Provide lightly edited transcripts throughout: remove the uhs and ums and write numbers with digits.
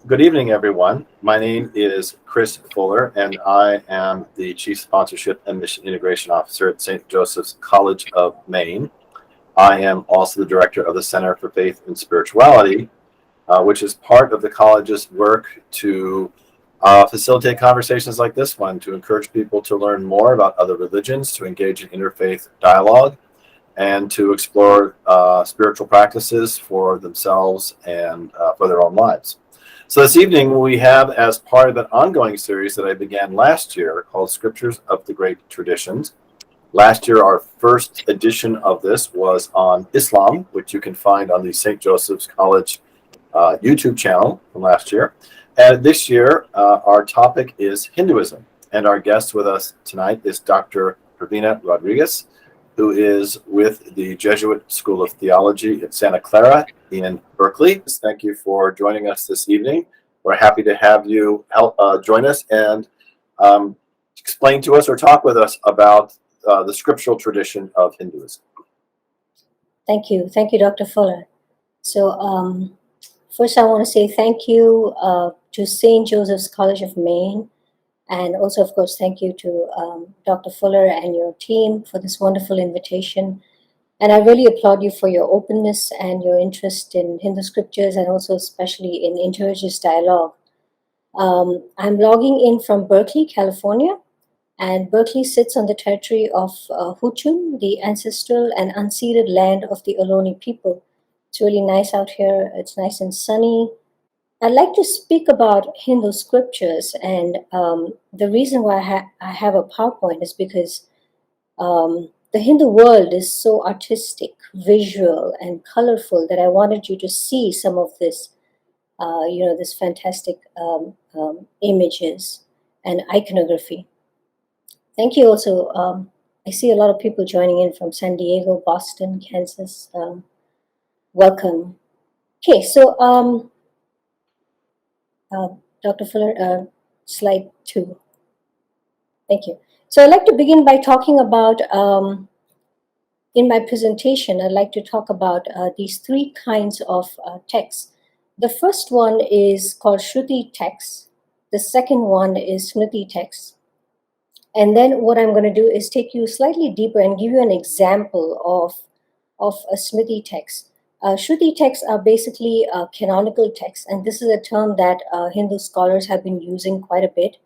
Good evening, everyone. My name is Chris Fuller, and I am the Chief Sponsorship and Mission Integration Officer at St. Joseph's College of Maine. I am also the Director of the Center for Faith and Spirituality, which is part of the college's work to facilitate conversations like this one, to encourage people to learn more about other religions, to engage in interfaith dialogue, and to explore spiritual practices for themselves and for their own lives. So this evening we have, as part of an ongoing series that I began last year called Scriptures of the Great Traditions. Last year, our first edition of this was on Islam, which you can find on the St. Joseph's College YouTube channel from last year. And this year, our topic is Hinduism. And our guest with us tonight is Dr. Pravina Rodrigues, who is with the Jesuit School of Theology at Santa Clara in Berkeley. Thank you for joining us this evening. We're happy to have you help join us and explain to us or talk with us about the scriptural tradition of Hinduism. Thank you. Thank you, Dr. Fuller. So first I want to say thank you to St. Joseph's College of Maine. And also, of course, thank you to Dr. Fuller and your team for this wonderful invitation. And I really applaud you for your openness and your interest in Hindu scriptures and also especially in interreligious dialogue. I'm logging in from Berkeley, California. And Berkeley sits on the territory of Huchum, the ancestral and unceded land of the Ohlone people. It's really nice out here. It's nice and sunny. I'd like to speak about Hindu scriptures, and the reason why I have a PowerPoint is because the Hindu world is so artistic, visual, and colorful that I wanted you to see some of this, this fantastic images and iconography. Thank you also. I see a lot of people joining in from San Diego, Boston, Kansas. Welcome. Okay, so Dr. Fuller, slide 2. Thank you. So I'd like to begin by talking about, in my presentation, I'd like to talk about these 3 kinds of texts. The first one is called Shruti texts. The second one is Smriti texts. And then what I'm going to do is take you slightly deeper and give you an example of a Smriti text. Shruti texts are basically canonical texts, and this is a term that Hindu scholars have been using quite a bit.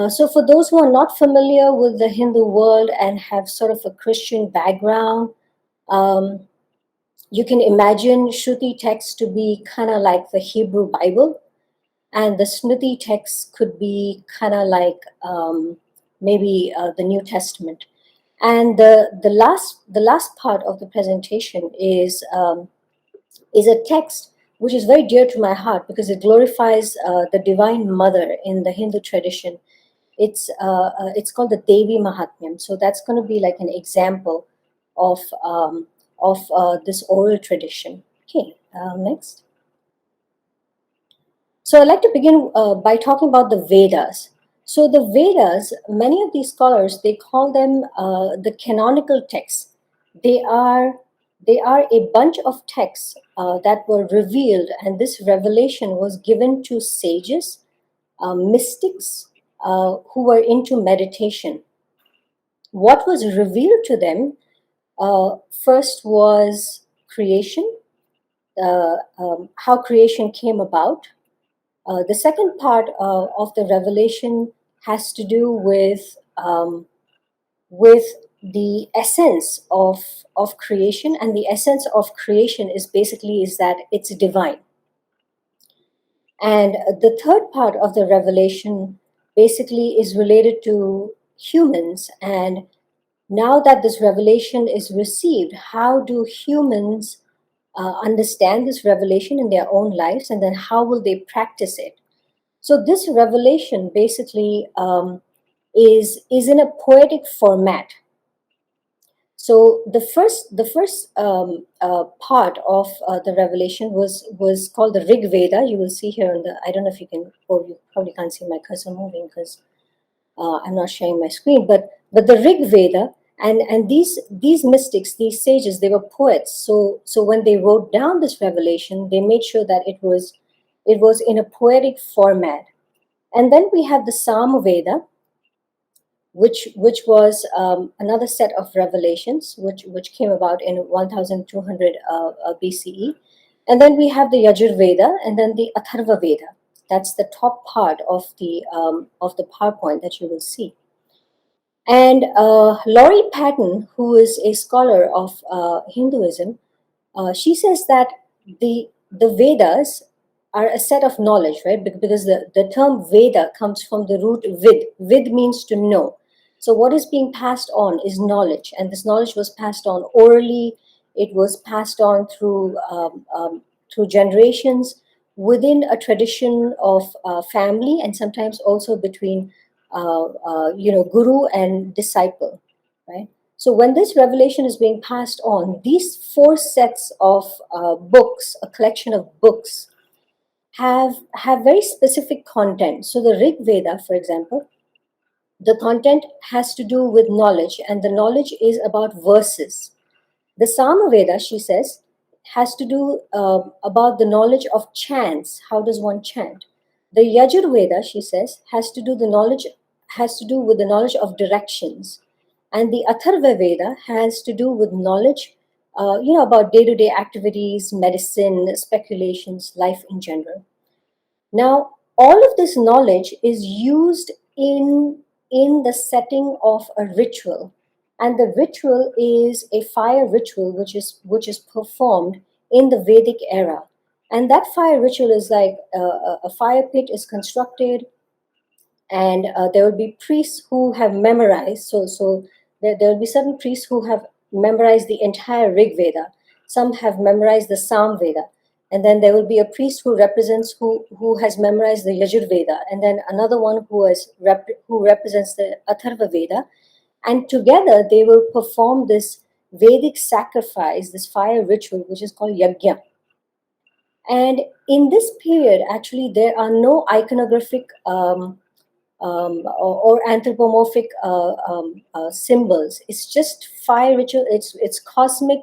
So for those who are not familiar with the Hindu world and have sort of a Christian background, you can imagine Shruti texts to be kind of like the Hebrew Bible, and the Smriti texts could be kind of like maybe the New Testament. And the last part of the presentation is a text which is very dear to my heart because it glorifies the Divine Mother in the Hindu tradition. It's called the Devi Mahatmyam. So that's going to be like an example of this oral tradition. Okay, next. So I'd like to begin by talking about the Vedas. So the Vedas, many of these scholars, they call them the canonical texts. They are a bunch of texts that were revealed, and this revelation was given to sages, mystics who were into meditation. What was revealed to them first was creation, how creation came about. The second part of the revelation has to do with the essence of creation, and the essence of creation is that it's divine. And the third part of the revelation basically is related to humans, and now that this revelation is received, how do humans understand this revelation in their own lives, and then how will they practice it? So this revelation basically is in a poetic format. So the first part of the revelation was called the Rig Veda. You will see here on the, I don't know if you can, you probably can't see my cursor moving because I'm not sharing my screen, but the Rig Veda, and these mystics, these sages, they were poets. So when they wrote down this revelation, they made sure that it was It was in a poetic format. And then we have the Samaveda, which was another set of revelations, which came about in 1200 BCE. And then we have the Yajurveda, and then the Atharva Veda. That's the top part of the PowerPoint that you will see. And Laurie Patton, who is a scholar of Hinduism, she says that the Vedas are a set of knowledge, right? Because the term Veda comes from the root vid. Vid means to know. So what is being passed on is knowledge, and this knowledge was passed on orally. It was passed on through generations within a tradition of family, and sometimes also between guru and disciple, right? So when this revelation is being passed on, these four sets of books, a collection of books, have very specific content. So the Rig Veda, for example, the content has to do with knowledge, and the knowledge is about verses. The Samaveda, she says, has to do about the knowledge of chants. How does one chant? The Yajurveda, she says, has to do with the knowledge of directions, and the Atharva Veda has to do with knowledge, about day-to-day activities, medicine, speculations, life in general. Now, all of this knowledge is used in the setting of a ritual, and the ritual is a fire ritual which is performed in the Vedic era. And that fire ritual is like a fire pit is constructed, and there will be priests who have memorized. So there will be certain priests who have memorized the entire Rig Veda. Some have memorized the Sam Veda, and then there will be a priest who has memorized the Yajur Veda, and then another one who represents the Atharva Veda, and together they will perform this Vedic sacrifice, this fire ritual, which is called Yajna. And in this period, actually, there are no iconographic or anthropomorphic symbols. It's just fire ritual. It's cosmic,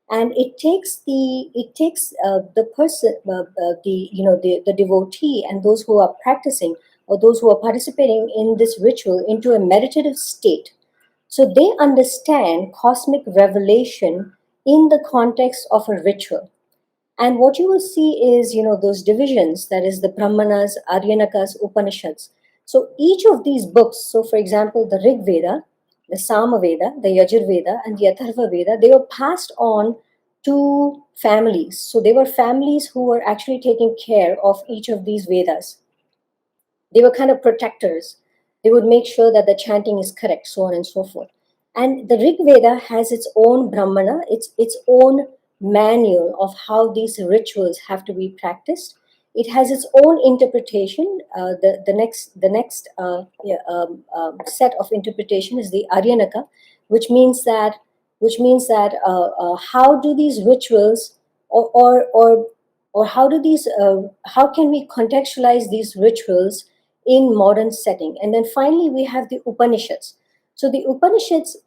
and it takes the person, the devotee, and those who are practicing or those who are participating in this ritual into a meditative state. So they understand cosmic revelation in the context of a ritual. And what you will see is, those divisions, that is the Brahmanas, Aryanakas, Upanishads. So each of these books, so for example, the Rig Veda, the Sama Veda, the Yajur Veda, and the Atharva Veda, they were passed on to families. So they were families who were actually taking care of each of these Vedas. They were kind of protectors. They would make sure that the chanting is correct, so on and so forth. And the Rig Veda has its own Brahmana, its own manual of how these rituals have to be practiced. It has its own interpretation. The next set of interpretation is the Aryanaka, which means that how do these rituals or how can we contextualize these rituals in modern setting? And then finally we have the Upanishads. So the Upanishads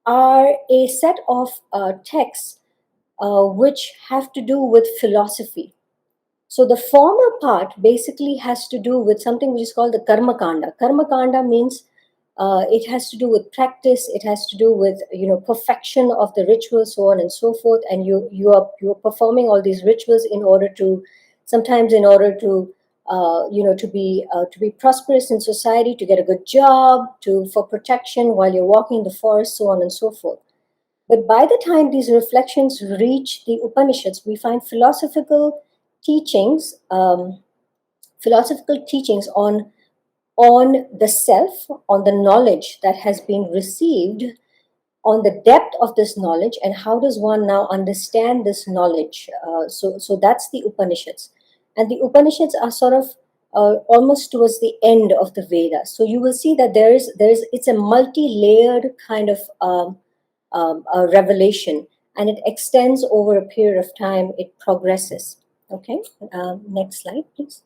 are a set of texts which have to do with philosophy. So the former part basically has to do with something which is called the Karma Kanda. Karma Kanda means it has to do with practice. It has to do with perfection of the ritual, so on and so forth. And you are performing all these rituals in order to to be prosperous in society, to get a good job, for protection while you're walking in the forest, so on and so forth. But by the time these reflections reach the Upanishads, we find philosophical teachings on the self, on the knowledge that has been received, on the depth of this knowledge, and how does one now understand this knowledge. So that's the Upanishads. And the Upanishads are sort of almost towards the end of the Vedas. So you will see that it's a multi-layered kind of a revelation, and it extends over a period of time. It progresses. Okay, next slide, please.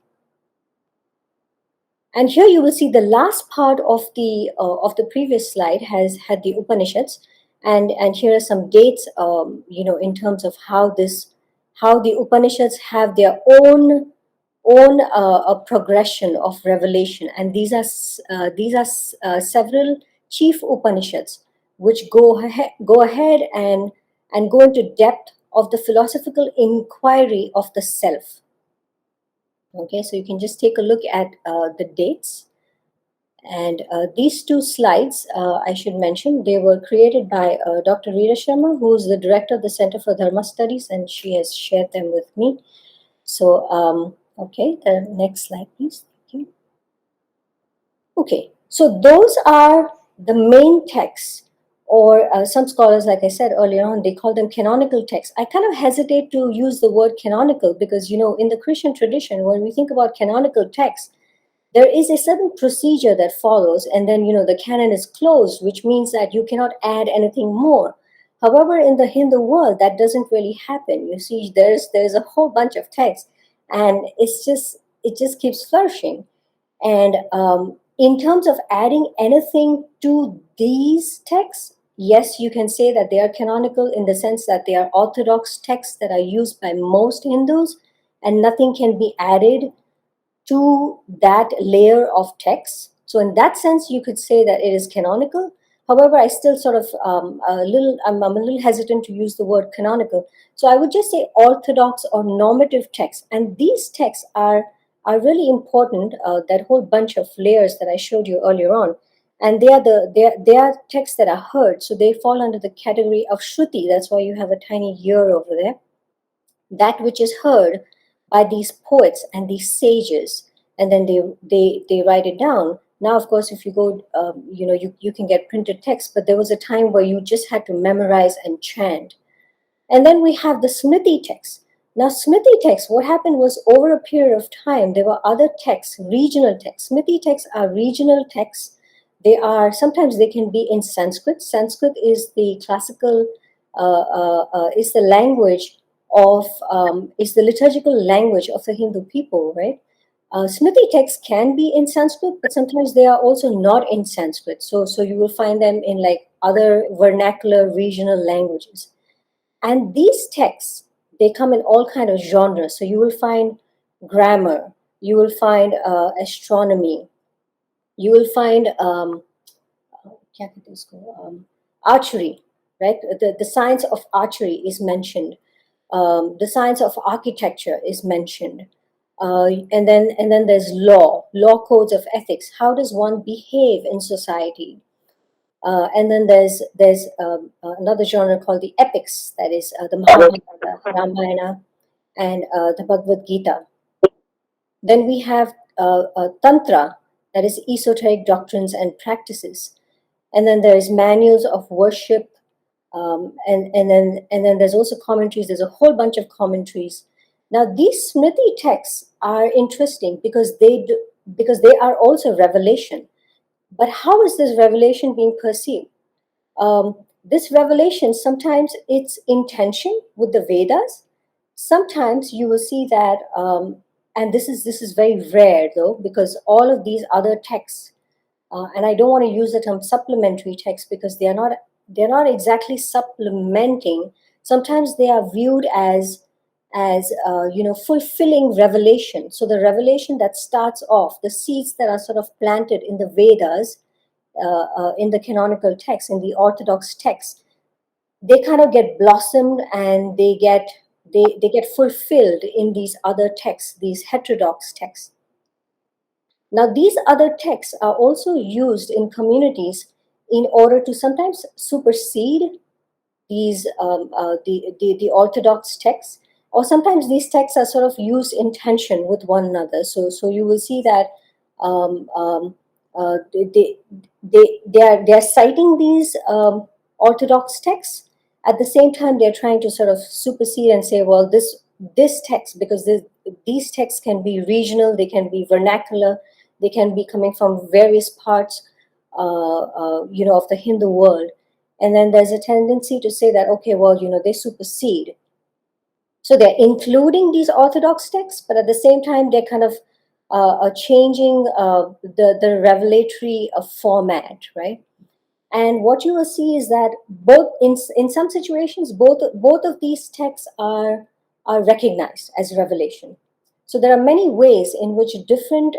And here you will see the last part of the previous slide had the Upanishads, and here are some dates, in terms of how this how the Upanishads have their own a progression of revelation, and these are several chief Upanishads which go ahead and go into depth of the philosophical inquiry of the self. Okay, so you can just take a look at the dates. And these two slides, I should mention, they were created by Dr. Rita Sharma, who is the director of the Center for Dharma Studies, and she has shared them with me. So, okay, the next slide, please. Thank you. Okay, so those are the main texts, or some scholars, like I said earlier on, they call them canonical texts. I kind of hesitate to use the word canonical because, in the Christian tradition, when we think about canonical texts, there is a certain procedure that follows, and then the canon is closed, which means that you cannot add anything more. However, in the Hindu world, that doesn't really happen. You see, there's a whole bunch of texts, and it just keeps flourishing. And in terms of adding anything to these texts, yes, you can say that they are canonical in the sense that they are orthodox texts that are used by most Hindus, and nothing can be added to that layer of text. So in that sense, you could say that it is canonical. However, I still sort of I'm a little hesitant to use the word canonical. So I would just say orthodox or normative texts, and these texts are really important. That whole bunch of layers that I showed you earlier on, and they are texts that are heard, so they fall under the category of Shruti. That's why you have a tiny ear over there. That which is heard by these poets and these sages, and then they write it down. Now, of course, if you go, you can get printed text, but there was a time where you just had to memorize and chant. And then we have the Smriti text. Now, Smriti text, what happened was over a period of time, there were other texts, regional texts. Smriti texts are regional texts. Sometimes they can be in Sanskrit. Sanskrit is the classical, is the language of, is the liturgical language of the Hindu people, right? Smriti texts can be in Sanskrit, but sometimes they are also not in Sanskrit. So you will find them in like other vernacular regional languages. And these texts, they come in all kind of genres. So you will find grammar, you will find astronomy, you will find archery, right? The science of archery is mentioned. The science of architecture is mentioned. And then there's law codes of ethics. How does one behave in society? And then there's another genre called the epics, that is the Mahabharata, Ramayana, and the Bhagavad Gita. Then we have Tantra, that is esoteric doctrines and practices. And then there's manuals of worship, and then there's also commentaries. There's a whole bunch of commentaries. Now these Smriti texts are interesting because they are also revelation. But how is this revelation being perceived? This revelation, sometimes it's in tension with the Vedas. Sometimes you will see that, and this is very rare though, because all of these other texts, and I don't want to use the term supplementary texts because they're not exactly supplementing. Sometimes they are viewed as fulfilling revelation. So the revelation that starts off, the seeds that are sort of planted in the Vedas, in the canonical text, in the orthodox text, they kind of get blossomed and they get fulfilled in these other texts, these heterodox texts. Now, these other texts are also used in communities in order to sometimes supersede these the orthodox texts, or sometimes these texts are sort of used in tension with one another. So you will see that they are citing these orthodox texts. At the same time, they're trying to sort of supersede and say, well, this text, because these texts can be regional, they can be vernacular, they can be coming from various parts, of the Hindu world. And then there's a tendency to say that, okay, well, they supersede. So they're including these orthodox texts, but at the same time, they're kind of changing the revelatory format, right? And what you will see is that both in some situations, both of these texts are are recognized as revelation. So there are many ways in which different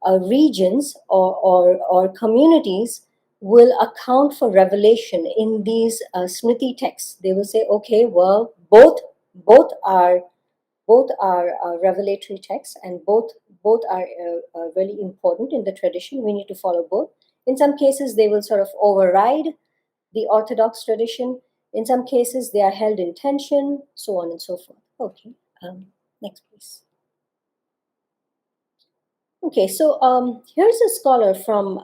regions or communities will account for revelation in these Smriti texts. They will say, okay, well, both are revelatory texts, and both are really important in the tradition. We need to follow both. In some cases, they will sort of override the orthodox tradition. In some cases, they are held in tension, so on and so forth. Okay, next, please. Okay, so here's a scholar from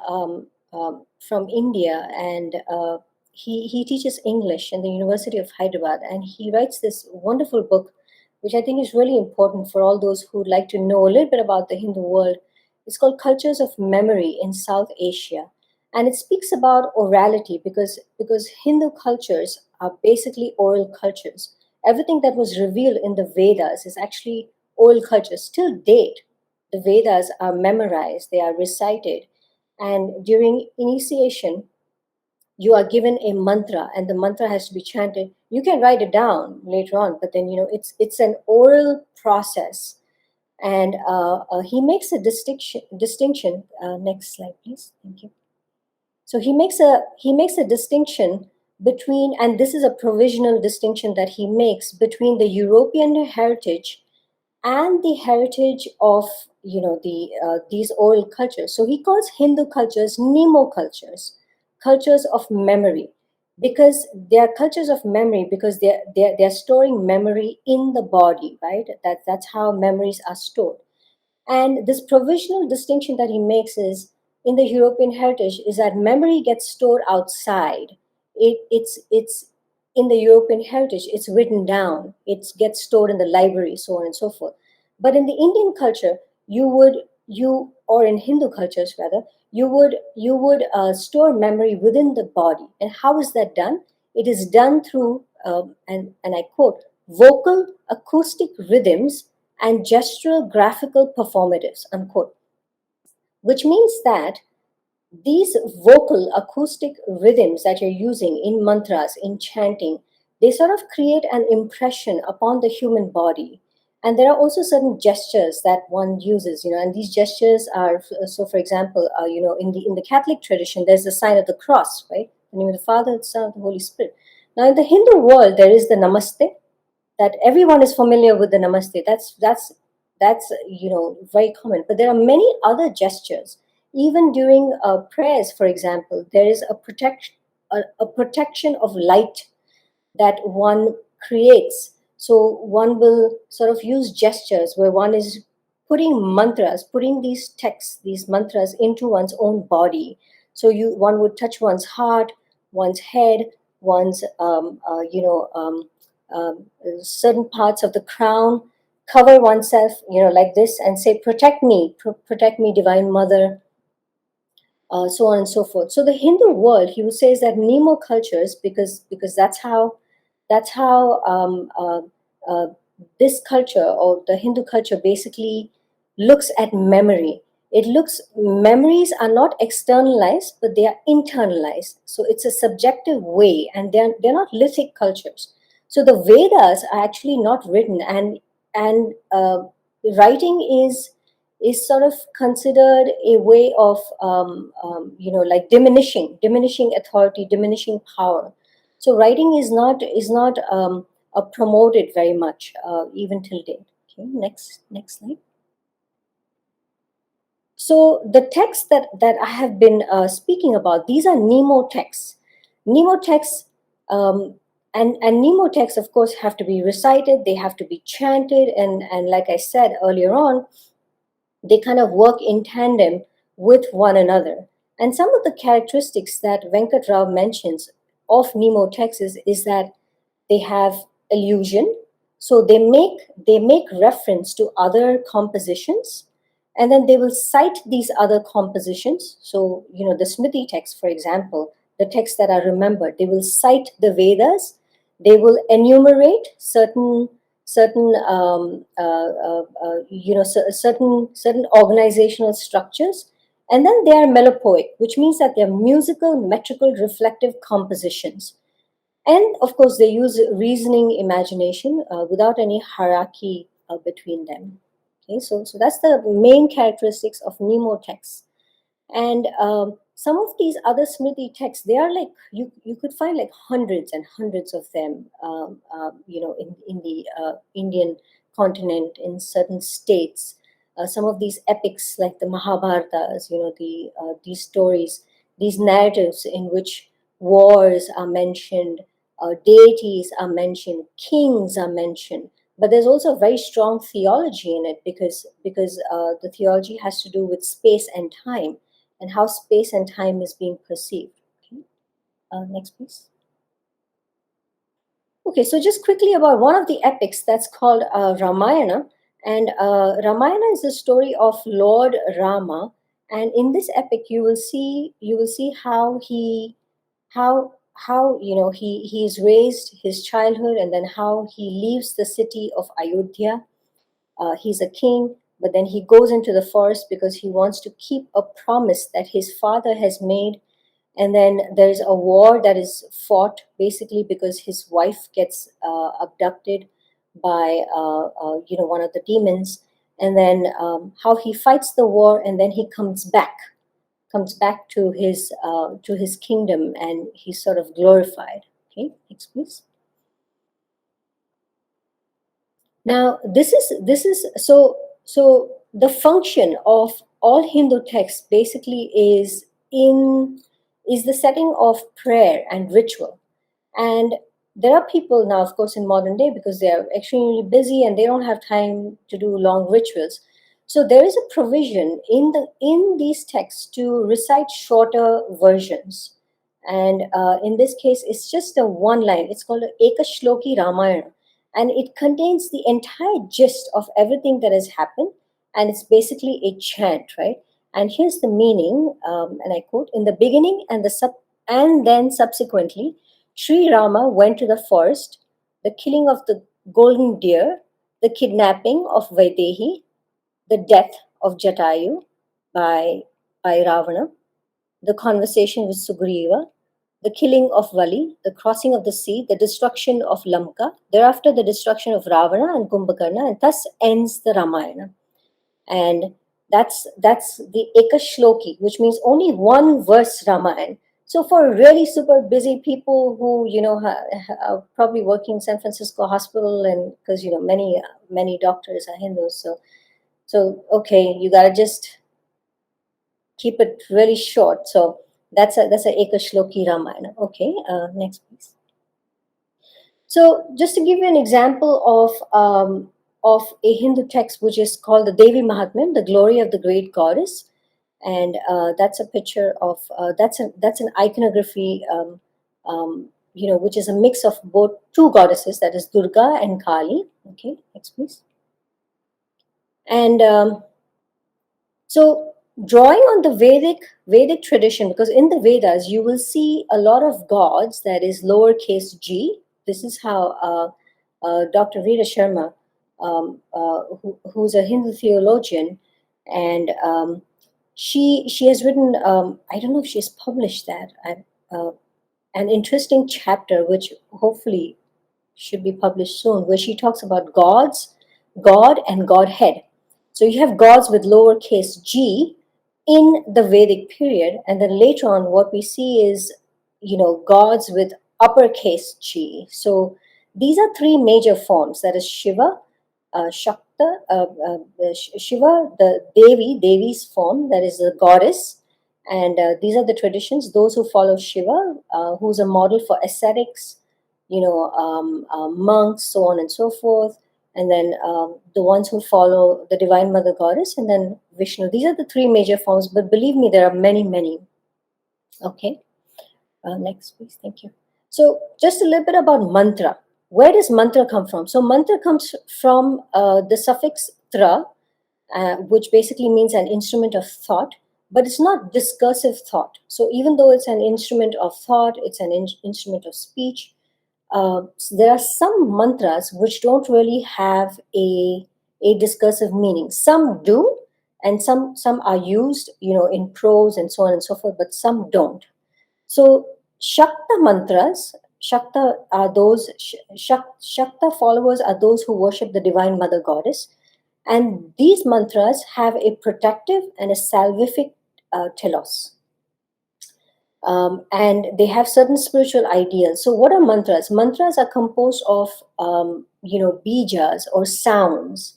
India, and he teaches English in the University of Hyderabad, and he writes this wonderful book, which I think is really important for all those who'd like to know a little bit about the Hindu world. It's called Cultures of Memory in South Asia, and it speaks about orality because Hindu cultures are basically oral cultures. Everything that was revealed in the Vedas is actually oral cultures. Till date, the Vedas are memorized, they are recited, and during initiation, you are given a mantra, and the mantra has to be chanted. You can write it down later on, but then it's an oral process, and he makes a distinction. Next slide, please. Thank you. So he makes a distinction between, and this is a provisional distinction that he makes between the European heritage and the heritage of these oral cultures. So he calls Hindu cultures Nemo cultures, cultures of memory, because they are cultures of memory because they're storing memory in the body, right? That's how memories are stored. And this provisional distinction that he makes is in the European heritage is that memory gets stored outside. It's in the European heritage, it's written down, it gets stored in the library, so on and so forth. But in the Indian culture, or in Hindu cultures rather, you would store memory within the body. And how is that done? It is done through, and I quote, vocal acoustic rhythms and gestural graphical performatives, unquote. Which means that these vocal acoustic rhythms that you're using in mantras, in chanting, they sort of create an impression upon the human body. And there are also certain gestures that one uses, and these gestures are, so for example, in the Catholic tradition, there's the sign of the cross, right? In the name of the Father, the Son, and the Holy Spirit. Now, in the Hindu world, there is the namaste, that everyone is familiar with the namaste. That's very common. But there are many other gestures. Even during prayers, for example, there is a protection of light that one creates. So one will sort of use gestures where one is putting these texts, these mantras into one's own body. So one would touch one's heart, one's head, one's certain parts of the crown, cover oneself, like this, and say, "Protect me, protect me, Divine Mother," so on and so forth. So the Hindu world, he says that Nemo cultures, because that's how this culture, or the Hindu culture, basically looks at memory. Memories are not externalized, but they are internalized. So it's a subjective way, and they're not lithic cultures. So the Vedas are actually not written, and writing is sort of considered a way of like diminishing authority, diminishing power. So writing is not promoted very much, even till date. Okay, next slide. So the texts that I have been speaking about, these are Nemo texts. Nemo texts, and Nemo texts, of course, have to be recited. They have to be chanted, and like I said earlier on, they kind of work in tandem with one another. And some of the characteristics that Venkat Rao mentions of Nemo texts is that they have allusion. So they make reference to other compositions, and then they will cite these other compositions. So the Smriti text, for example, the texts that are remembered, they will cite the Vedas. They will enumerate certain certain organizational structures, and then they are melopoic, which means that they are musical, metrical, reflective compositions. And of course, they use reasoning imagination without any hierarchy between them. Okay, so that's the main characteristics of Nemo texts. And some of these other Smriti texts, they are like, you could find like hundreds and hundreds of them, in the Indian continent, in certain states. Some of these epics, like the Mahabharatas, these stories, these narratives in which wars are mentioned, deities are mentioned, kings are mentioned. But there's also a very strong theology in it, because the theology has to do with space and time, and how space and time is being perceived. Okay. Next, please. Okay, so just quickly about one of the epics that's called Ramayana. And Ramayana is the story of Lord Rama. And in this epic, you will see how he is raised, his childhood, and then how he leaves the city of Ayodhya. He's a king, but then he goes into the forest because he wants to keep a promise that his father has made. And then there's a war that is fought, basically because his wife gets abducted by one of the demons. And then how he fights the war, and then he comes back to his kingdom, and he's sort of glorified. Okay, next, please. Now, this is the function of all Hindu texts basically is the setting of prayer and ritual. And there are people now, of course, in modern day, because they are extremely busy and they don't have time to do long rituals. So there is a provision in these texts to recite shorter versions. And in this case, it's just a one line. It's called Ekashloki Ramayana, and it contains the entire gist of everything that has happened, and it's basically a chant, right? And here's the meaning, and I quote: "In the beginning and then subsequently, Sri Rama went to the forest, the killing of the golden deer, the kidnapping of Vaidehi, the death of Jatayu by Ravana, the conversation with Sugriva, the killing of Vali, the crossing of the sea, the destruction of Lanka, thereafter the destruction of Ravana and Kumbhakarna, and thus ends the Ramayana." And that's the Ekashloki, which means only one verse Ramayana. So for really super busy people who are probably working in San Francisco hospital, and because many doctors are Hindus, so okay, you gotta just keep it really short. So that's a Ekashloki Ramayana. Okay, next, please. So just to give you an example of a Hindu text which is called the Devi Mahatmyam, the glory of the great goddess, and that's a picture of that's an iconography, which is a mix of both two goddesses, that is Durga and Kali. Okay, next, please. And so drawing on the Vedic tradition, because in the Vedas you will see a lot of gods that is lowercase g. This is how Dr. Rita Sharma, who's a Hindu theologian, and she has written, I don't know if she's published that, an interesting chapter which hopefully should be published soon, where she talks about God and Godhead. So you have gods with lowercase g in the Vedic period, and then later on, what we see is, gods with uppercase g. So these are three major forms. That is Shiva, Shakta, Shiva, the Devi's form, that is the goddess. And these are the traditions. Those who follow Shiva, who's a model for ascetics, monks, so on and so forth. And then the ones who follow the Divine Mother Goddess, and then Vishnu. These are the three major forms, but believe me, there are many, many. Okay, next, please. Thank you. So just a little bit about mantra. Where does mantra come from? So mantra comes from the suffix tra, which basically means an instrument of thought, but it's not discursive thought. So even though it's an instrument of thought, it's an instrument of speech. So there are some mantras which don't really have a discursive meaning. Some do, and some are used, in prose and so on and so forth, but some don't. So Shakta mantras, Shakta followers are those who worship the divine mother goddess, and these mantras have a protective and a salvific telos. And they have certain spiritual ideals. So, what are mantras? Mantras are composed of, bijas or sounds,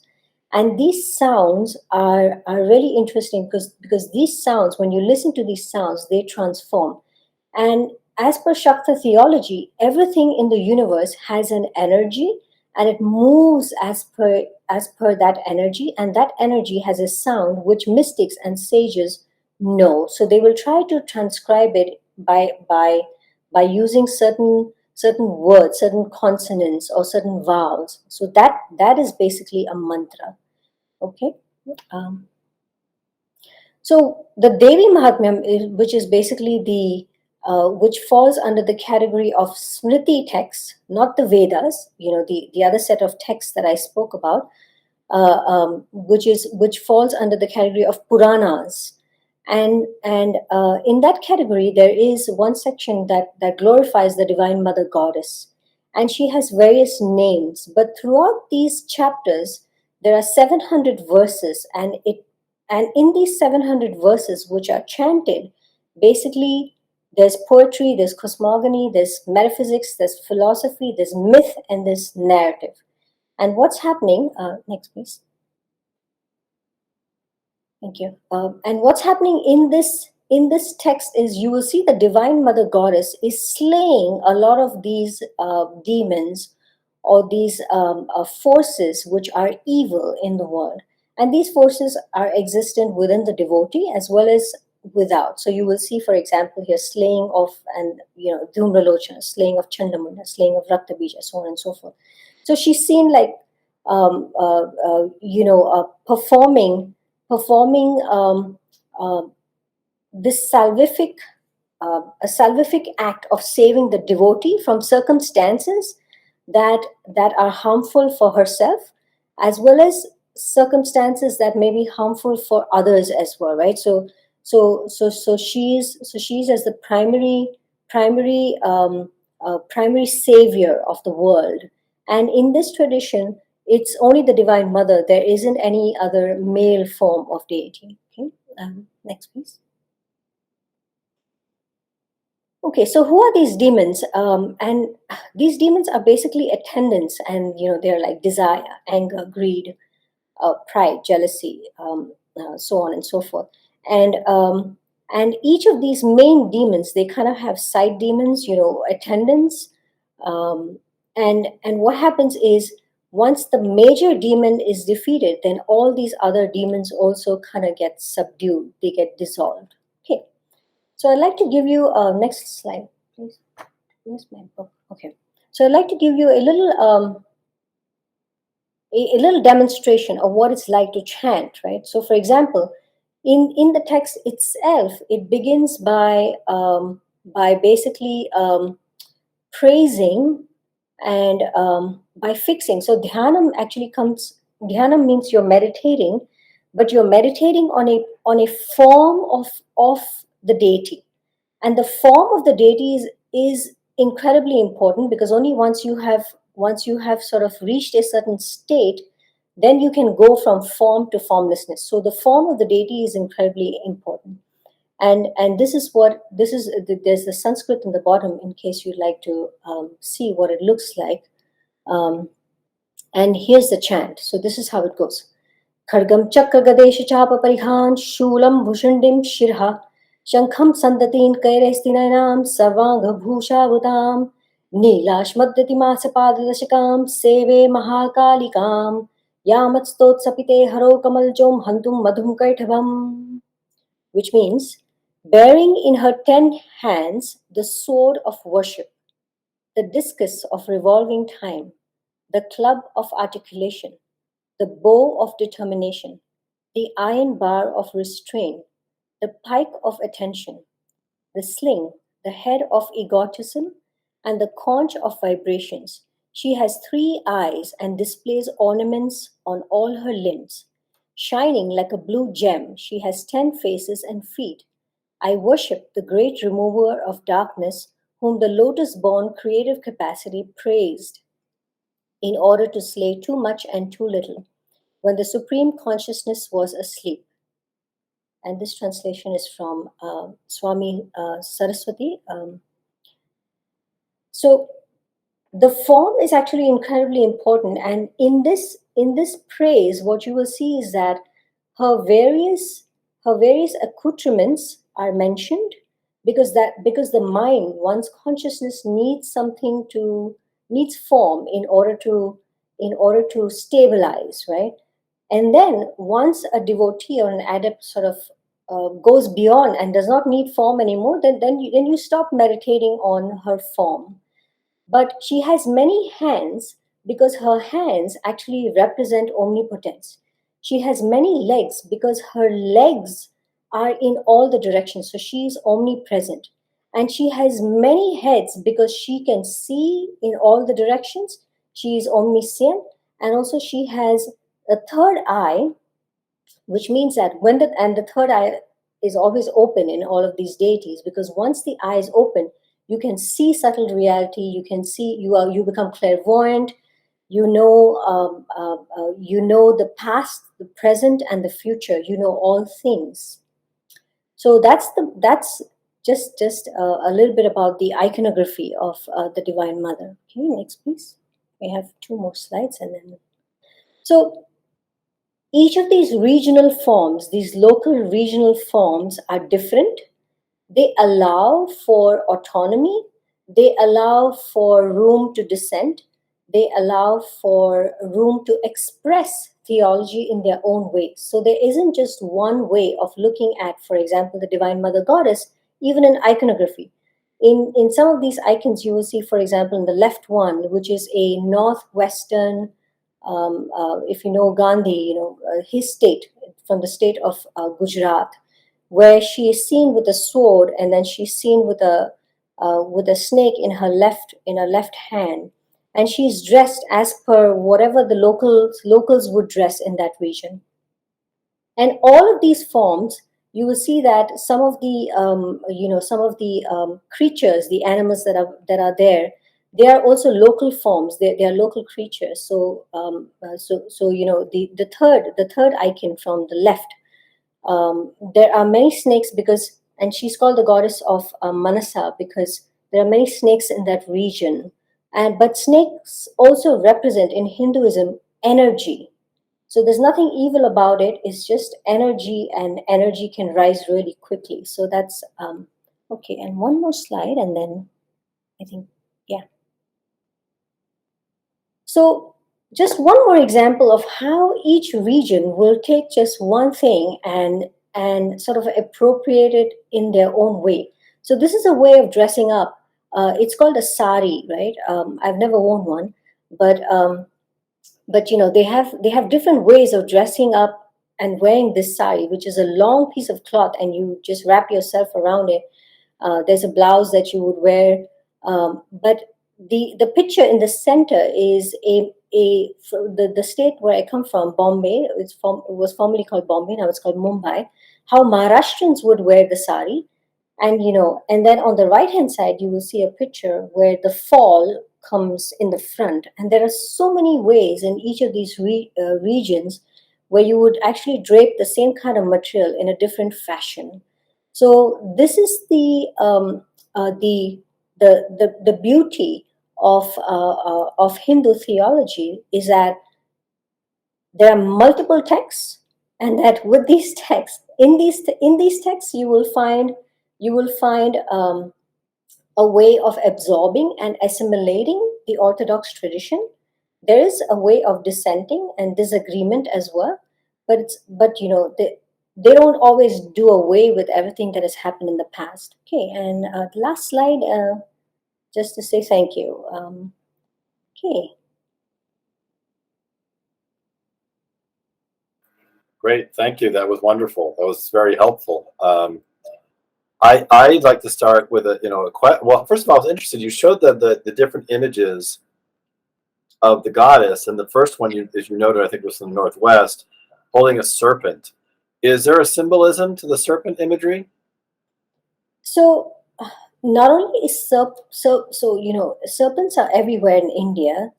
and these sounds are really interesting because these sounds, when you listen to these sounds, they transform. And as per Shakta theology, everything in the universe has an energy, and it moves as per that energy, and that energy has a sound which mystics and sages know. So they will try to transcribe it by using certain words, certain consonants, or certain vowels. So that is basically a mantra. Okay. Um, so the Devi Mahatmyam, which is basically which falls under the category of Smriti texts, not the Vedas, the other set of texts that I spoke about, which falls under the category of Puranas. And in that category, there is one section that glorifies the Divine Mother Goddess, and she has various names. But throughout these chapters, there are 700 verses, and in these 700 verses, which are chanted, basically there's poetry, there's cosmogony, there's metaphysics, there's philosophy, there's myth, and there's narrative. And what's happening? Next, please. Thank you. And what's happening in this text is you will see the Divine Mother Goddess is slaying a lot of these demons or these forces which are evil in the world. And these forces are existent within the devotee as well as without. So you will see, for example, here slaying of, and Dhumralochana, slaying of Chandamunda, slaying of Raktabija, so on and so forth. So she's seen like performing this salvific a salvific act of saving the devotee from circumstances that are harmful for herself, as well as circumstances that may be harmful for others as well, right? So she's as the primary savior of the world. And in this tradition, it's only the Divine Mother. There isn't any other male form of deity. Okay, next, please. Okay, so who are these demons? And these demons are basically attendants, and they're like desire, anger, greed, pride, jealousy, so on and so forth. And each of these main demons, they kind of have side demons, attendants. And what happens is, once the major demon is defeated, then all these other demons also kind of get subdued. They get dissolved. Okay. So I'd like to give you next slide, please. Where's my book? Okay. So I'd like to give you a little a little demonstration of what it's like to chant, right? So, for example, in the text itself, it begins by basically praising and by fixing. So dhanam actually comes. Dhanam means you're meditating, but you're meditating on a form of the deity, and the form of the deity is incredibly important, because only once you have sort of reached a certain state, then you can go from form to formlessness. So the form of the deity is incredibly important. And this is there's the Sanskrit in the bottom in case you'd like to see what it looks like. And here's the chant. So this is how it goes. Khargam chakra gadesha chapa parihan shulam bhushandim shirha Shankham sandatin kairestinainam sarvanga bhushavutam Neelashmadati masapadadashakam seve mahakalikam Yamatstotsapite haro kamaljom hantum madhum kaithavam. Which means, bearing in her 10 hands the sword of worship, the discus of revolving time, the club of articulation, the bow of determination, the iron bar of restraint, the pike of attention, the sling, the head of egotism, and the conch of vibrations. She has 3 eyes and displays ornaments on all her limbs. Shining like a blue gem, she has 10 faces and feet. I worship the great remover of darkness, whom the lotus-born creative capacity praised in order to slay too much and too little, when the Supreme Consciousness was asleep. And this translation is from Swami Saraswati. So the form is actually incredibly important, and in this praise, what you will see is that her various accoutrements are mentioned, because the mind, one's consciousness, needs form in order to stabilize, right? And then once a devotee or an adept sort of goes beyond and does not need form anymore, then you stop meditating on her form. But she has many hands because her hands actually represent omnipotence. She has many legs because her legs are in all the directions. So she is omnipresent. And she has many heads because she can see in all the directions. She is omniscient. And also she has a third eye, which means that the third eye is always open in all of these deities, because once the eye is open, you can see subtle reality. You can see, you become clairvoyant. You know the past, the present, and the future. You know all things. So that's just a little bit about the iconography of the Divine Mother. Okay, next please. We have 2 more slides, and then so each of these regional forms, these local regional forms, are different. They allow for autonomy. They allow for room to dissent. They allow for room to express theology in their own way. So there isn't just one way of looking at, for example, the Divine Mother Goddess, even in iconography. In some of these icons, you will see, for example, in the left one, which is a northwestern, if you know Gandhi, his state, from the state of Gujarat, where she is seen with a sword, and then she's seen with a snake in her left hand, and she's dressed as per whatever the locals would dress in that region. And all of these forms, you will see that some of the creatures, the animals that are there, they are also local forms. They are local creatures. So the third icon from the left, there are many snakes, and she's called the goddess of Manasa because there are many snakes in that region. But snakes also represent in Hinduism energy. So there's nothing evil about it. It's just energy, and energy can rise really quickly. So that's okay. And one more slide, and then I think, yeah. So just one more example of how each region will take just one thing and sort of appropriate it in their own way. So this is a way of dressing up. It's called a sari, right? I've never worn one, but they have different ways of dressing up and wearing this sari, which is a long piece of cloth, and you just wrap yourself around it. There's a blouse that you would wear, but the picture in the center is the state where I come from, Bombay. It was formerly called Bombay, now it's called Mumbai. How Maharashtrians would wear the sari, and then on the right hand side you will see a picture where the fall comes in the front, and there are so many ways in each of these regions where you would actually drape the same kind of material in a different fashion. So this is the beauty of Hindu theology, is that there are multiple texts, and that with these texts, in these texts, you will find a way of absorbing and assimilating the Orthodox tradition. There is a way of dissenting and disagreement as well, but they don't always do away with everything that has happened in the past. Okay, and the last slide, just to say thank you. Okay. Great, thank you. That was wonderful. That was very helpful. I'd like to start with well, first of all, I was interested. You showed the different images of the goddess, and the first one, as you noted, I think was in the Northwest, holding a serpent. Is there a symbolism to the serpent imagery? So not only is serpents are everywhere in India.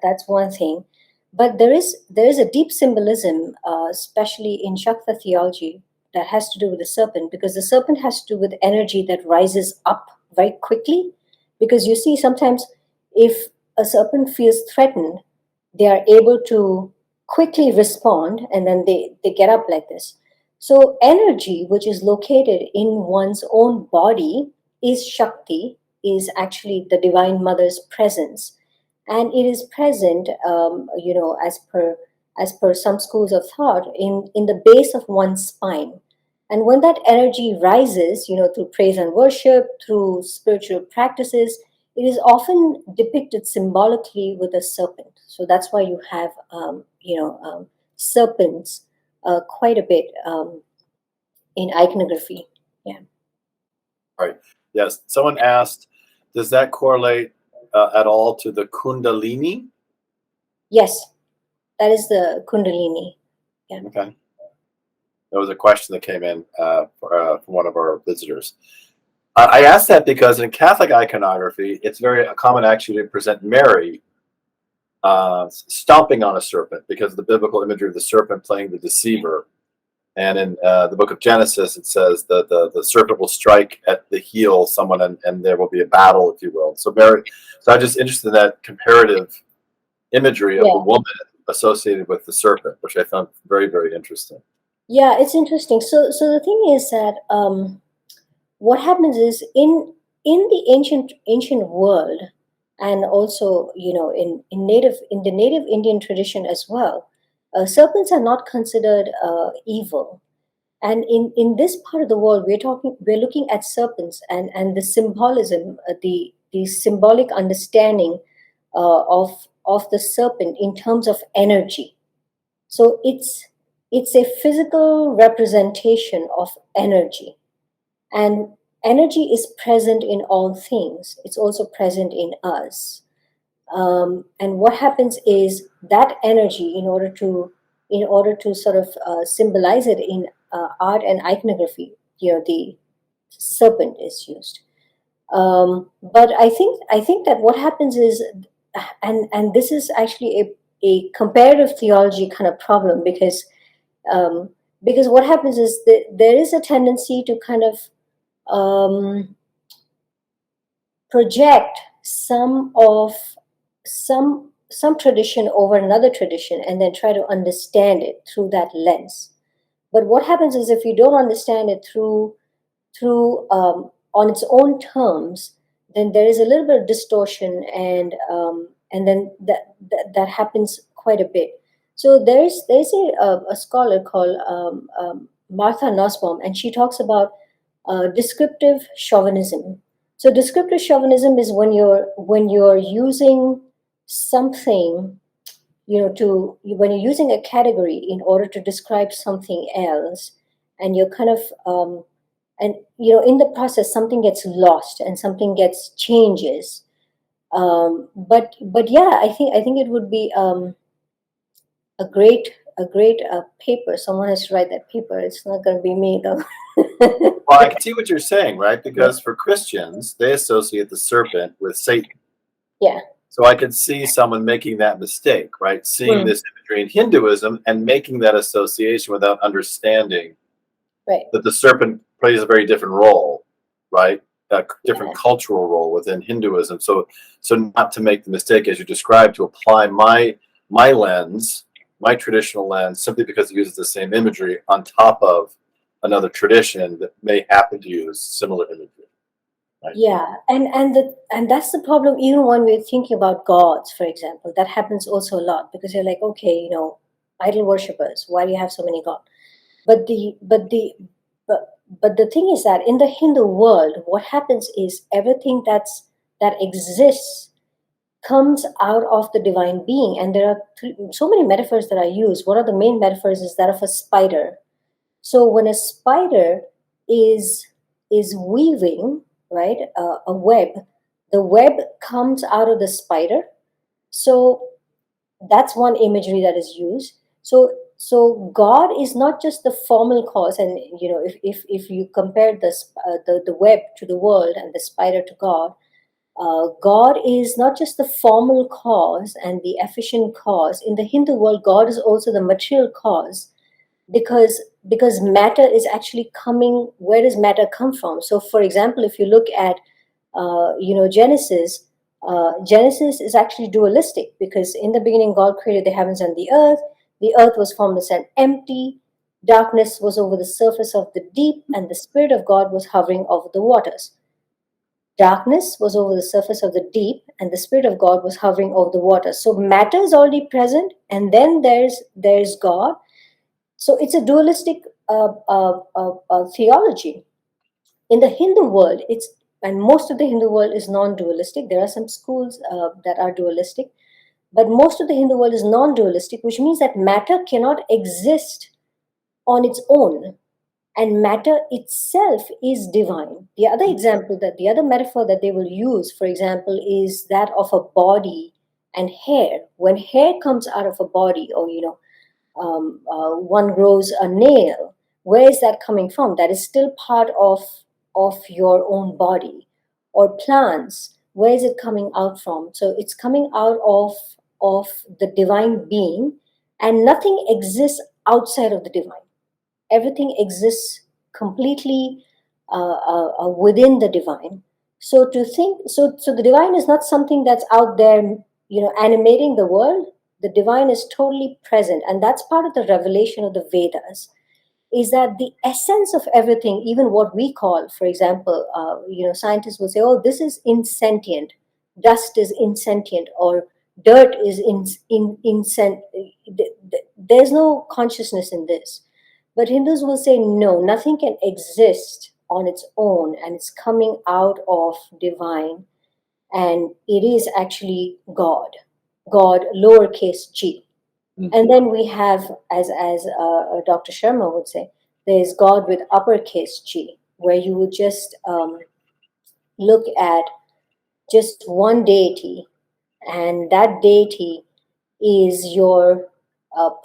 That's one thing, but there is a deep symbolism, especially in Shakta theology, that has to do with the serpent, because the serpent has to do with energy that rises up very quickly. Because you see, sometimes if a serpent feels threatened, they are able to quickly respond, and then they get up like this. So energy which is located in one's own body is Shakti, is actually the Divine Mother's presence, and it is present, as per some schools of thought, in the base of one's spine. And when that energy rises, through praise and worship, through spiritual practices, it is often depicted symbolically with a serpent. So that's why you have, serpents quite a bit in iconography. Yeah. Right. Yes. Someone asked, does that correlate at all to the Kundalini? Yes, that is the Kundalini. Yeah. Okay. That was a question that came in from one of our visitors. I asked that because in Catholic iconography, it's very common actually to present Mary stomping on a serpent because of the biblical imagery of the serpent playing the deceiver. And in the book of Genesis, it says that the serpent will strike at the heel someone, and there will be a battle, if you will. So I'm just interested in that comparative imagery of the Yeah. woman associated with the serpent, which I found very, very interesting. Yeah, it's interesting. So the thing is that what happens is in the ancient world, and also in the native Indian tradition as well, serpents are not considered evil. And in this part of the world, we're looking at serpents and the symbolism, the symbolic understanding of the serpent in terms of energy. So it's a physical representation of energy, and energy is present in all things. It's also present in us. And what happens is that energy, in order to sort of symbolize it in art and iconography, the serpent is used. But I think that what happens is, and this is actually a comparative theology kind of problem, um, because what happens is that there is a tendency to kind of project some tradition over another tradition, and then try to understand it through that lens. But what happens is, if you don't understand it through on its own terms, then there is a little bit of distortion, and then that happens quite a bit. So there's a scholar called Martha Nussbaum, and she talks about descriptive chauvinism. So descriptive chauvinism is when you're using something, when you're using a category in order to describe something else, and you're kind of and in the process something gets lost and something gets changes. But yeah, I think it would be a great paper. Someone has to write that paper. It's not going to be me though. Well, I can see what you're saying, right? Because for Christians, they associate the serpent with Satan. Yeah. So I could see someone making that mistake, right? Seeing this imagery in Hinduism and making that association without understanding Right. that the serpent plays a very different role, right? A different Yeah. cultural role within Hinduism. So not to make the mistake, as you described, to apply my lens, my traditional lens, simply because it uses the same imagery on top of another tradition that may happen to use similar imagery. Right? Yeah, and that's the problem. Even when we're thinking about gods, for example, that happens also a lot, because you're like, okay, idol worshippers. Why do you have so many gods? But the thing is that in the Hindu world, what happens is everything that exists comes out of the divine being, and there are so many metaphors that I use. One of the main metaphors is that of a spider. So when a spider is weaving, right, a web, the web comes out of the spider. So that's one imagery that is used. So So God is not just the formal cause, and if you compare the web to the world and the spider to God, God is not just the formal cause and the efficient cause. In the Hindu world, God is also the material cause, because matter is actually coming. Where does matter come from? So, for example, if you look at Genesis. Genesis is actually dualistic, because in the beginning God created the heavens and the earth. The earth was formless and empty. Darkness was over the surface of the deep, and the Spirit of God was hovering over the waters. Darkness was over the surface of the deep, and the Spirit of God was hovering over the waters. So matter is already present, and then there's God. So it's a dualistic theology. In the Hindu world, and most of the Hindu world is non-dualistic. There are some schools that are dualistic, but most of the Hindu world is non-dualistic, which means that matter cannot exist on its own, and matter itself is divine. The other metaphor that they will use, for example, is that of a body and hair. When hair comes out of a body, or one grows a nail, where is that coming from? That is still part of your own body. Or plants, where is it coming out from? So it's coming out of the divine being, and nothing exists outside of the divine. Everything exists completely within the divine. So the divine is not something that's out there, animating the world. The divine is totally present, and that's part of the revelation of the Vedas, is that the essence of everything, even what we call, for example, scientists will say, oh, this is insentient, dust is insentient, or dirt is there's no consciousness in this. But Hindus will say, no, nothing can exist on its own, and it's coming out of divine, and it is actually God, lowercase g. And then we have, as Dr. Sharma would say, there's God with uppercase G, where you would just look at just one deity, and that deity is your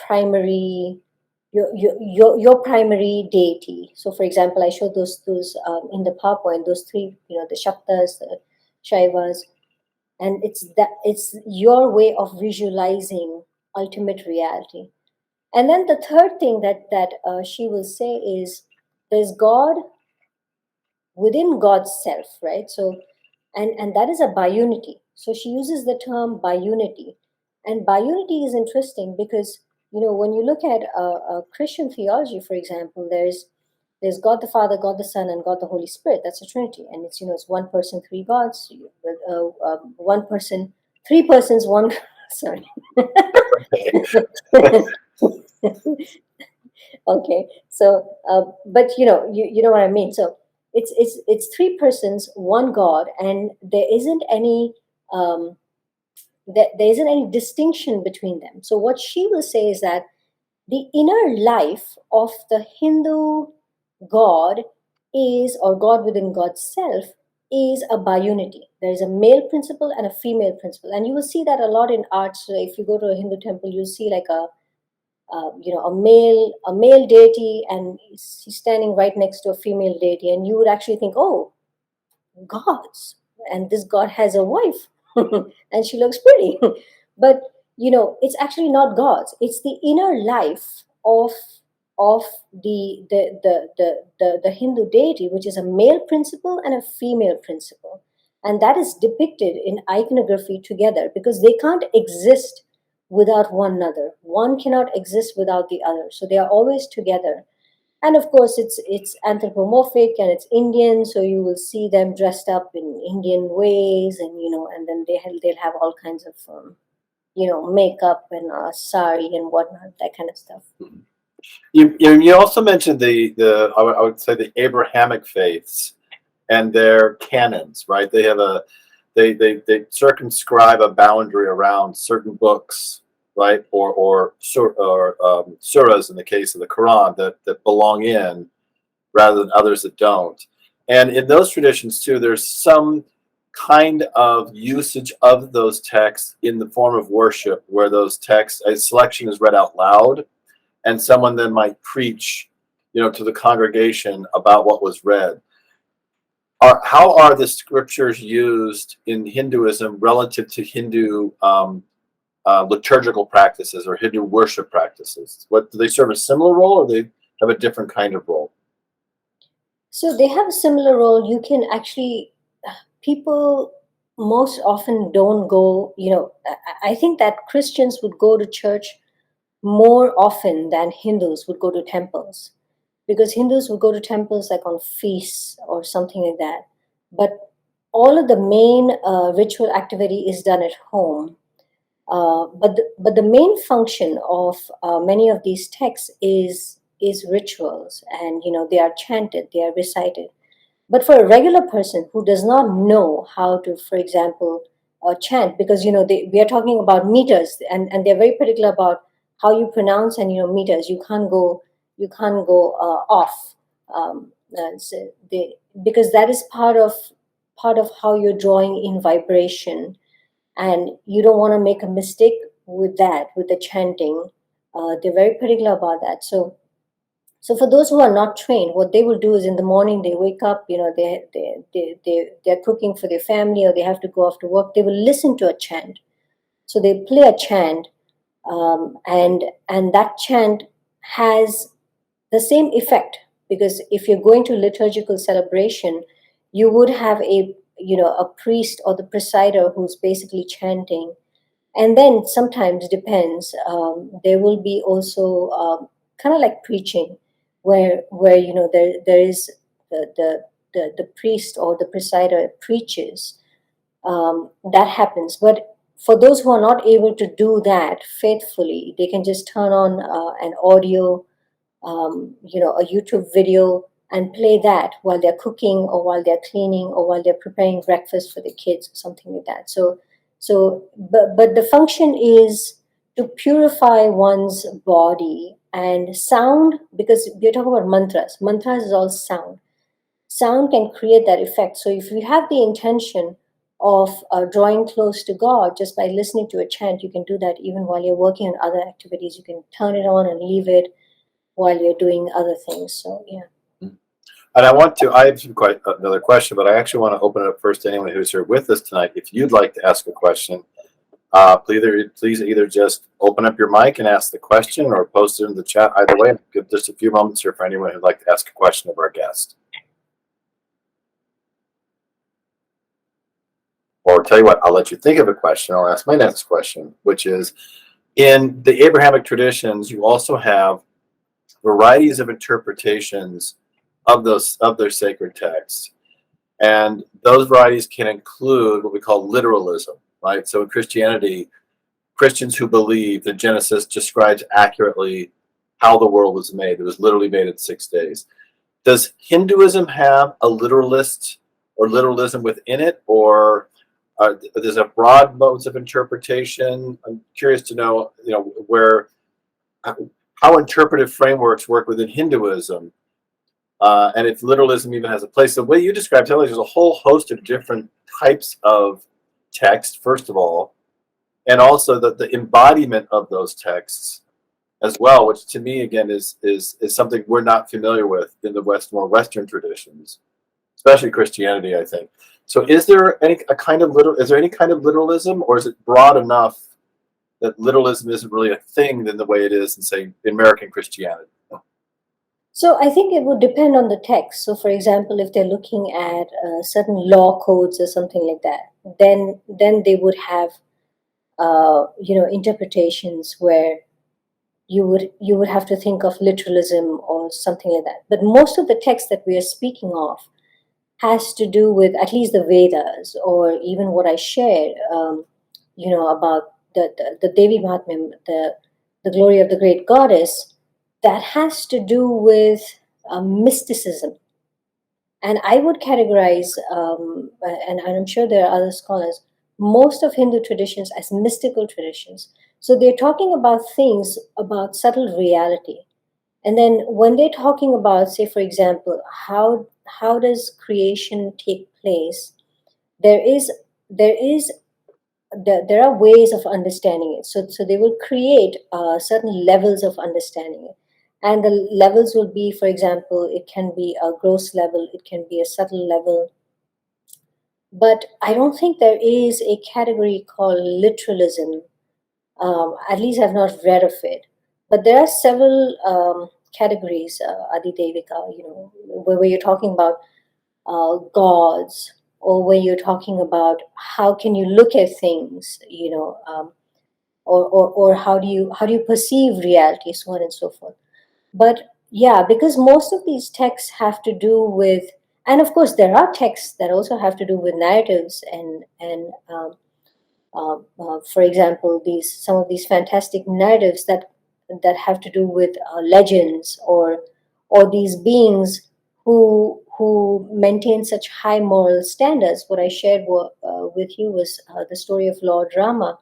primary, your primary deity. So, for example, I showed those in the PowerPoint, those three, the Shaktas, the Shaivas, and it's your way of visualizing ultimate reality. And then the third thing that she will say is, there's God within God's self, right? So, and that is a biunity. So she uses the term biunity, and biunity is interesting because when you look at Christian theology, for example, there's God the Father, God the Son, and God the Holy Spirit. That's a Trinity, and it's one person, three gods. One person, three persons, one. Sorry. Okay, so but you know what I mean. So it's three persons, one God, and there isn't any distinction between them. So what she will say is that the inner life of the Hindu God is, or God within God's self, is a biunity. There is a male principle and a female principle, and you will see that a lot in art. So if you go to a Hindu temple, you'll see like a male deity, and he's standing right next to a female deity, and you would actually think, oh, gods, and this god has a wife, and she looks pretty. But it's actually not gods. It's the inner life of the Hindu deity, which is a male principle and a female principle, and that is depicted in iconography together, because they can't exist without one another. One cannot exist without the other, so they are always together. And of course, it's anthropomorphic, and it's Indian, so you will see them dressed up in Indian ways, and then they'll have all kinds of makeup and sari and whatnot, that kind of stuff. You also mentioned I would say the Abrahamic faiths and their canons, right? They have they circumscribe a boundary around certain books, right? Or surahs in the case of the Quran that belong in, rather than others that don't. And in those traditions too, there's some kind of usage of those texts in the form of worship, where those texts, a selection is read out loud, and someone then might preach, to the congregation about what was read. How are the scriptures used in Hinduism relative to Hindu liturgical practices or Hindu worship practices? What do they serve a similar role, or they have a different kind of role? So they have a similar role. You can actually, people most often don't go, I think that Christians would go to church more often than Hindus would go to temples, because Hindus would go to temples like on feasts or something like that. But all of the main ritual activity is done at home. But the main function of many of these texts is rituals, and they are chanted, they are recited. But for a regular person who does not know how to, for example, chant, because we are talking about meters, and they're very particular about how you pronounce, and meters. You can't go off, so because that is part of how you're drawing in vibration, and you don't want to make a mistake with that, with the chanting. They're very particular about that. So for those who are not trained, what they will do is in the morning they wake up, they're cooking for their family, or they have to go off to work. They will listen to a chant. So they play a chant, and that chant has the same effect, because if you're going to liturgical celebration, you would have a priest or the presider who's basically chanting. And then sometimes, depends, there will be also kind of like preaching, where there is the priest or the presider preaches. That happens. But for those who are not able to do that faithfully, they can just turn on an audio, a YouTube video, and play that while they're cooking, or while they're cleaning, or while they're preparing breakfast for the kids, or something like that. But the function is to purify one's body and sound, because we're talking about mantras. Mantras is all sound. Sound can create that effect. So if you have the intention of drawing close to God just by listening to a chant, you can do that even while you're working on other activities. You can turn it on and leave it while you're doing other things. So yeah. And I have quite another question, but I actually want to open it up first to anyone who's here with us tonight. If you'd like to ask a question, please either just open up your mic and ask the question, or post it in the chat. Either way, give just a few moments here for anyone who'd like to ask a question of our guest. Or tell you what, I'll let you think of a question. I'll ask my next question, which is, in the Abrahamic traditions, you also have varieties of interpretations of their sacred texts, and those varieties can include what we call literalism, right? So in Christianity, Christians who believe that Genesis describes accurately how the world was made. It was literally made in 6 days. Does Hinduism have a literalist or literalism within it, or there's a broad modes of interpretation? I'm curious to know, how interpretive frameworks work within Hinduism, and if literalism even has a place. The way you described, there's a whole host of different types of text, first of all, and also the embodiment of those texts as well, which to me again is something we're not familiar with in the more Western traditions, especially Christianity, I think. So is there any kind of literalism, or is it broad enough that literalism isn't really a thing in the way it is in, say, American Christianity? So I think it would depend on the text. So for example, if they're looking at certain law codes or something like that, then they would have interpretations where you would have to think of literalism or something like that. But most of the text that we are speaking of has to do with at least the Vedas, or even what I shared, about the Devi Mahatmya, the glory of the great goddess. That has to do with mysticism. And I would categorize, and I'm sure there are other scholars, most of Hindu traditions as mystical traditions. So they're talking about things, about subtle reality. And then when they're talking about, say, for example, how does creation take place, there is there are ways of understanding it. So they will create certain levels of understanding it. And the levels will be, for example, it can be a gross level, it can be a subtle level. But I don't think there is a category called literalism. At least I've not read of it. But there are several categories, Adi Devika, where you're talking about gods, or when you're talking about how can you look at things, or how do you perceive reality, so on and so forth. But yeah, because most of these texts have to do with, and of course there are texts that also have to do with narratives, and for example, these some of these fantastic narratives that have to do with legends, or these beings who maintain such high moral standards. What I shared with you was the story of Lord Rama.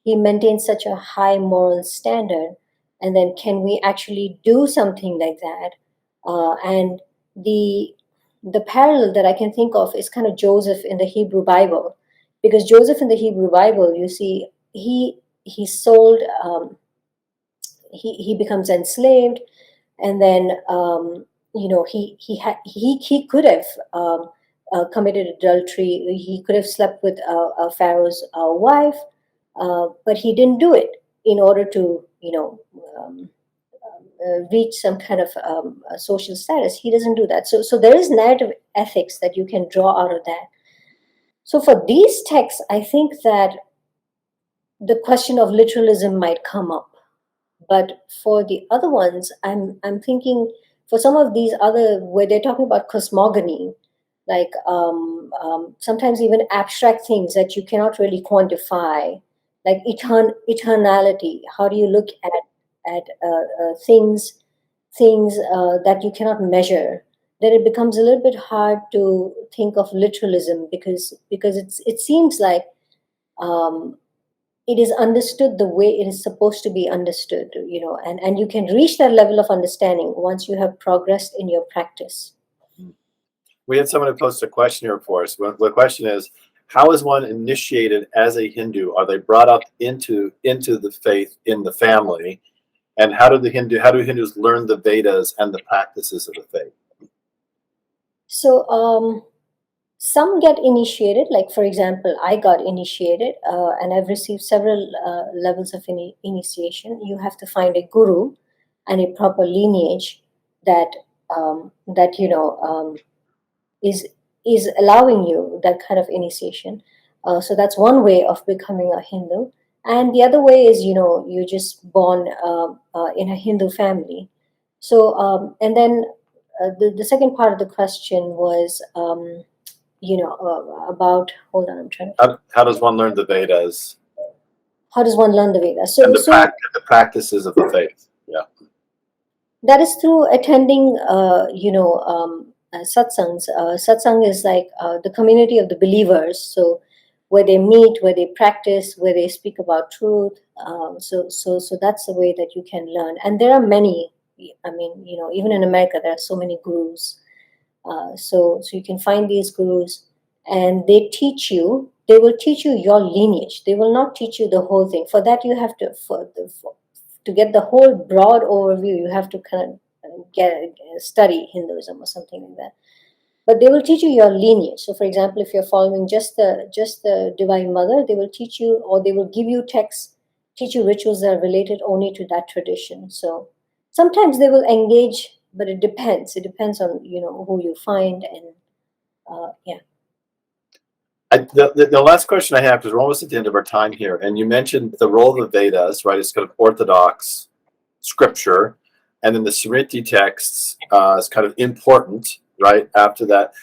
He maintains such a high moral standard, and then can we actually do something like that? And the parallel that I can think of is kind of Joseph in the Hebrew Bible, because Joseph in the Hebrew Bible, you see, he sold, he becomes enslaved, and then he could have committed adultery. He could have slept with Pharaoh's wife, but he didn't do it in order to reach some kind of social status. He doesn't do that. So there is narrative ethics that you can draw out of that. So for these texts, I think that the question of literalism might come up. But for the other ones, I'm thinking, for some of these other, where they're talking about cosmogony, like sometimes even abstract things that you cannot really quantify, like eternality. How do you look at things that you cannot measure? Then it becomes a little bit hard to think of literalism, because it seems like um, it is understood the way it is supposed to be understood, and you can reach that level of understanding once you have progressed in your practice. We had someone who posted a question here for us. The question is, how is one initiated as a Hindu? Are they brought up into the faith in the family? And how do Hindus learn the Vedas and the practices of the faith? So some get initiated, like for example, I got initiated, and I've received several levels of initiation. You have to find a guru and a proper lineage that is allowing you that kind of initiation. So that's one way of becoming a Hindu. And the other way is, you're just born in a Hindu family. So, and then the second part of the question was, about, hold on, I'm trying to, How does one learn the Vedas how does one learn the Vedas? and the practices of the faith? Yeah. That is through attending, satsangs. Satsang is like the community of the believers. So where they meet, where they practice, where they speak about truth. So that's the way that you can learn. And there are many. I mean, even in America, there are so many gurus. So you can find these gurus, and they teach you. They will teach you your lineage. They will not teach you the whole thing. For that, you have to get the whole broad overview. You have to kind of study Hinduism or something like that. But they will teach you your lineage. So, for example, if you're following just the Divine Mother, they will teach you, or they will give you texts, teach you rituals that are related only to that tradition. So sometimes they will engage, but it depends. It depends on who you find, and yeah. The last question I have, because we're almost at the end of our time here, and you mentioned the role of the Vedas, right? It's kind of orthodox scripture, and then the Smriti texts is kind of important, right? After that,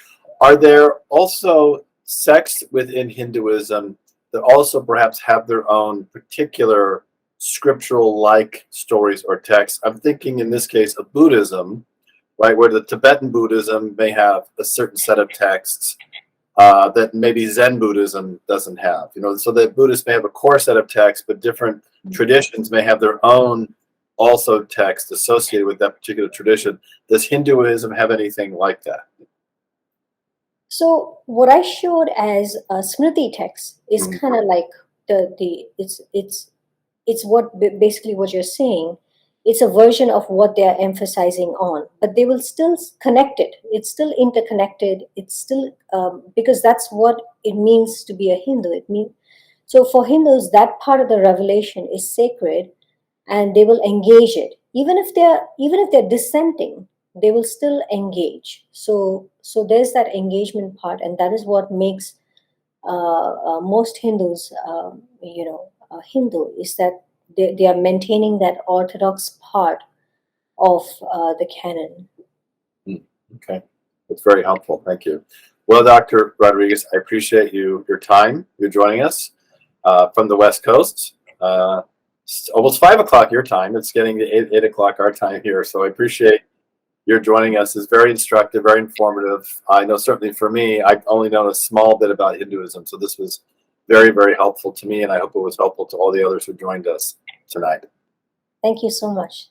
are there also sects within Hinduism that also perhaps have their own particular scriptural-like stories or texts? I'm thinking in this case of Buddhism, right, where the Tibetan Buddhism may have a certain set of texts that maybe Zen Buddhism doesn't have. So that Buddhists may have a core set of texts, but different traditions may have their own also text associated with that particular tradition. Does Hinduism have anything like that? So what I showed as a Smriti text is kind of like it's what basically what you're saying. It's a version of what they are emphasizing on, but they will still connect it. It's still interconnected. It's still because that's what it means to be a Hindu. It means, so for Hindus, that part of the revelation is sacred, and they will engage it. Even if they're dissenting, they will still engage. So there's that engagement part, and that is what makes most Hindus, Hindu, is that they are maintaining that orthodox part of the canon. Okay, that's very helpful. Thank you. Well, Dr. Rodrigues, I appreciate your time. You're joining us from the West Coast. It's almost 5 o'clock your time. It's getting 8 o'clock our time here. So I appreciate your joining us. It's very instructive, very informative. I know certainly for me, I've only known a small bit about Hinduism. So this was very, very helpful to me. And I hope it was helpful to all the others who joined us tonight. Thank you so much.